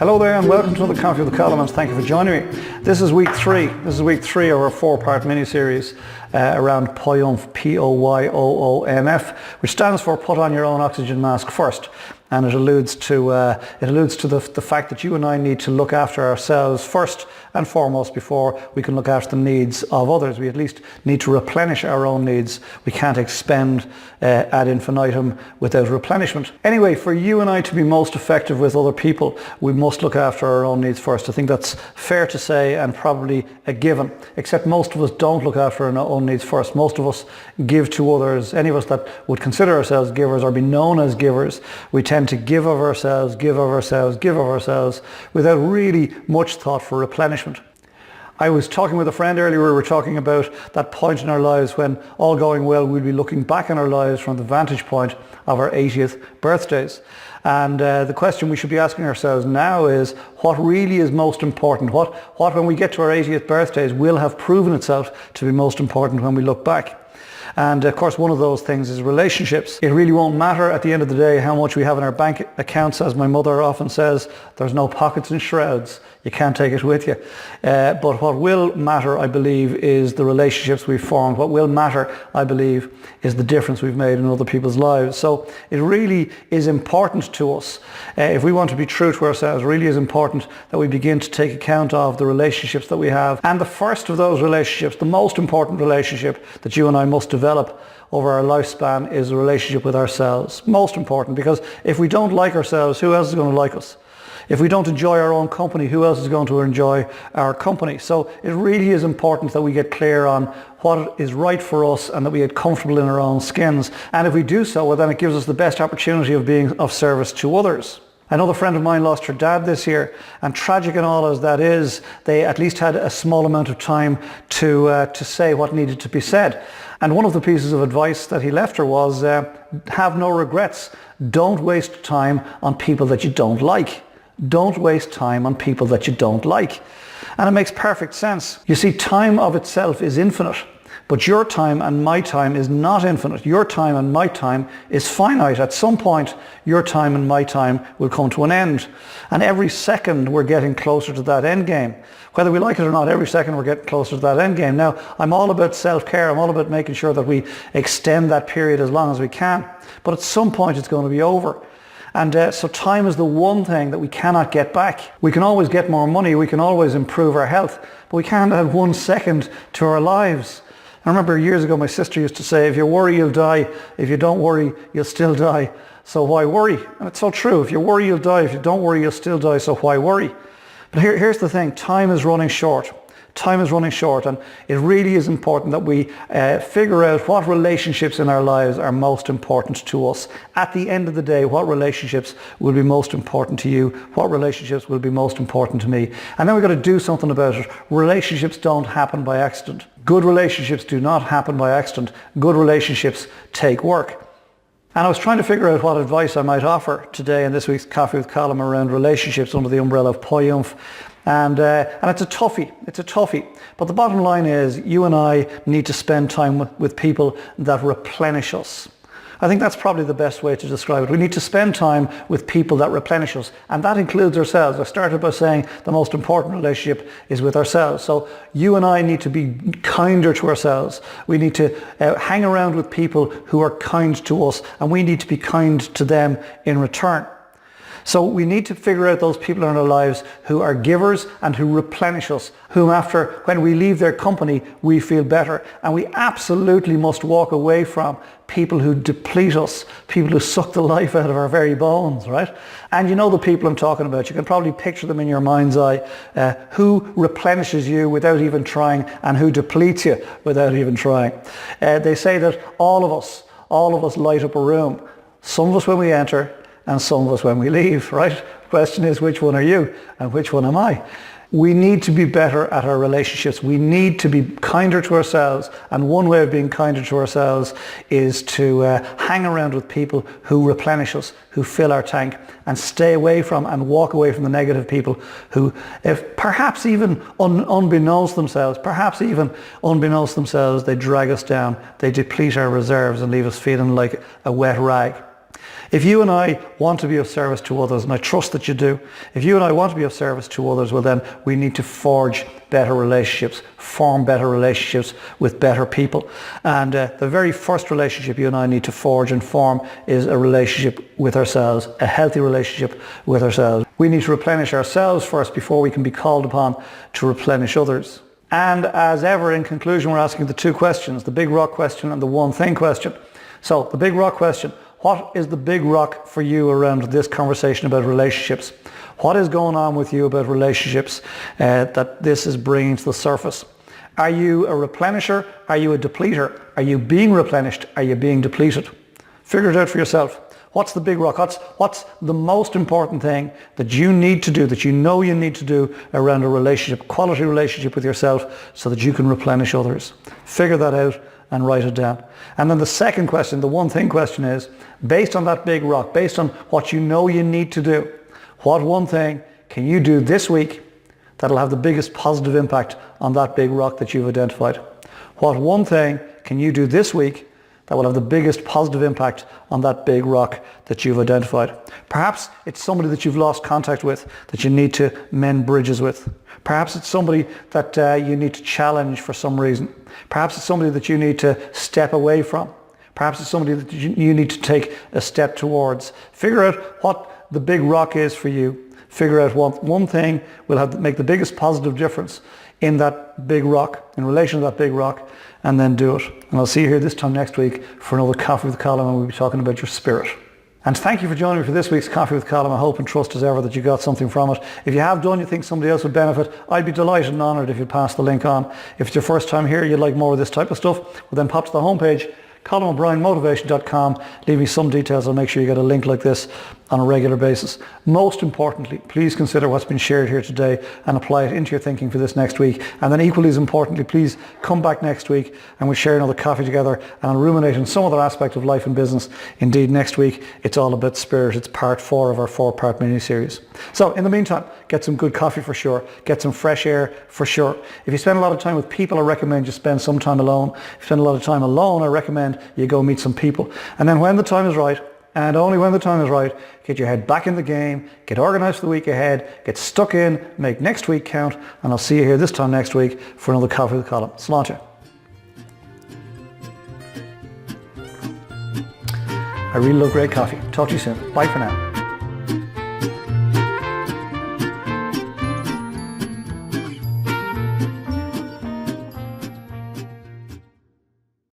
Hello there and welcome to another Coffee with the Columns. Thank you for joining me. This is week three. This is week three of our four-part mini-series around POYOOMF, P-O-Y-O-O-M-F, which stands for Put On Your Own Oxygen Mask First. And it alludes to the fact that you and I need to look after ourselves first and foremost before we can look after the needs of others. We at least need to replenish our own needs. We can't expend ad infinitum without replenishment. Anyway, for you and I to be most effective with other people, we must look after our own needs first. I think that's fair to say and probably a given, except most of us don't look after our own needs first. Most of us give to others. Any of us that would consider ourselves givers or be known as givers, we tend to give of ourselves without really much thought for replenishment. I was talking with a friend earlier. We were talking about that point in our lives when, all going well, we'll be looking back on our lives from the vantage point of our 80th birthdays. And the question we should be asking ourselves now is, what really is most important? What when we get to our 80th birthdays will have proven itself to be most important when we look back? And of course, one of those things is relationships. It really won't matter at the end of the day how much we have in our bank accounts. As my mother often says, there's no pockets in shrouds. You can't take it with you. But what will matter, I believe, is the relationships we've formed. What will matter, I believe, is the difference we've made in other people's lives. So it really is important to us. If we want to be true to ourselves, it really is important that we begin to take account of the relationships that we have. And the first of those relationships, the most important relationship that you and I must develop over our lifespan, is a relationship with ourselves. Most important, because if we don't like ourselves, who else is going to like us? If we don't enjoy our own company, who else is going to enjoy our company? So it really is important that we get clear on what is right for us and that we get comfortable in our own skins. And if we do so, well, then it gives us the best opportunity of being of service to others. Another friend of mine lost her dad this year, and tragic and all as that is, they at least had a small amount of time to say what needed to be said. And one of the pieces of advice that he left her was, have no regrets. Don't waste time on people that you don't like. Don't waste time on people that you don't like. And it makes perfect sense. You see, time of itself is infinite, but your time and my time is not infinite. Your time and my time is finite. At some point, your time and my time will come to an end. And every second we're getting closer to that end game. Whether we like it or not, every second we're getting closer to that end game. Now, I'm all about self-care. I'm all about making sure that we extend that period as long as we can. But at some point, it's going to be over. And so time is the one thing that we cannot get back. We can always get more money, we can always improve our health, but we can't add 1 second to our lives. I remember years ago my sister used to say, if you worry you'll die, if you don't worry you'll still die, so why worry? And it's so true. If you worry you'll die, if you don't worry you'll still die, so why worry? But here's the thing, time is running short. Time is running short, and it really is important that we figure out what relationships in our lives are most important to us. At the end of the day, what relationships will be most important to you? What relationships will be most important to me? And then we've got to do something about it. Relationships don't happen by accident. Good relationships do not happen by accident. Good relationships take work. And I was trying to figure out what advice I might offer today in this week's Coffee with Column around relationships under the umbrella of POYOOMF. And it's a toughie. But the bottom line is, you and I need to spend time with people that replenish us. I think that's probably the best way to describe it. We need to spend time with people that replenish us, and that includes ourselves. I started by saying the most important relationship is with ourselves. So you and I need to be kinder to ourselves. We need to hang around with people who are kind to us, and we need to be kind to them in return. So we need to figure out those people in our lives who are givers and who replenish us, whom after, when we leave their company, we feel better. And we absolutely must walk away from people who deplete us, people who suck the life out of our very bones, right? And you know the people I'm talking about. You can probably picture them in your mind's eye. Who replenishes you without even trying, and who depletes you without even trying. They say that all of us light up a room. Some of us when we enter, and some of us when we leave, right? The question is, which one are you and which one am I? We need to be better at our relationships. We need to be kinder to ourselves. And one way of being kinder to ourselves is to hang around with people who replenish us, who fill our tank, and stay away from and walk away from the negative people who, if perhaps even unbeknownst themselves, they drag us down, they deplete our reserves and leave us feeling like a wet rag. If you and I want to be of service to others, and I trust that you do, if you and I want to be of service to others, well then we need to forge better relationships, form better relationships with better people. And the very first relationship you and I need to forge and form is a relationship with ourselves, a healthy relationship with ourselves. We need to replenish ourselves first before we can be called upon to replenish others. And as ever, in conclusion, we're asking the two questions, the big rock question and the one thing question. So the big rock question: what is the big rock for you around this conversation about relationships? What is going on with you about relationships that this is bringing to the surface? Are you a replenisher? Are you a depleter? Are you being replenished? Are you being depleted? Figure it out for yourself. What's the big rock? What's the most important thing that you need to do, that you know you need to do around a relationship, quality relationship with yourself, so that you can replenish others? Figure that out and write it down. And then the second question, the one thing question is, based on that big rock, based on what you know you need to do, what one thing can you do this week that'll have the biggest positive impact on that big rock that you've identified? What one thing can you do this week that will have the biggest positive impact on that big rock that you've identified? Perhaps it's somebody that you've lost contact with that you need to mend bridges with. Perhaps it's somebody that you need to challenge for some reason. Perhaps it's somebody that you need to step away from. Perhaps it's somebody that you need to take a step towards. Figure out what the big rock is for you. Figure out what one thing will make the biggest positive difference in that big rock, in relation to that big rock, and then do it. And I'll see you here this time next week for another Coffee with Colin, and we'll be talking about your spirit. And thank you for joining me for this week's Coffee with Colin. I hope and trust as ever that you got something from it. If you have done, you think somebody else would benefit, I'd be delighted and honoured if you pass the link on. If it's your first time here, you'd like more of this type of stuff, well then pop to the homepage, ColinO'BrienMotivation.com. Leave me some details. I'll make sure you get a link like this on a regular basis. Most importantly, please consider what's been shared here today and apply it into your thinking for this next week. And then equally as importantly, please come back next week and we'll share another coffee together and I'll ruminate on some other aspect of life and business. Indeed, next week, it's all about spirit. It's part 4 of our 4-part mini-series. So in the meantime, get some good coffee for sure. Get some fresh air for sure. If you spend a lot of time with people, I recommend you spend some time alone. If you spend a lot of time alone, I recommend you go meet some people. And then when the time is right, and only when the time is right, get your head back in the game, get organised for the week ahead, get stuck in, make next week count, and I'll see you here this time next week for another Coffee with Colin. Slán. I really love great coffee. Talk to you soon. Bye for now.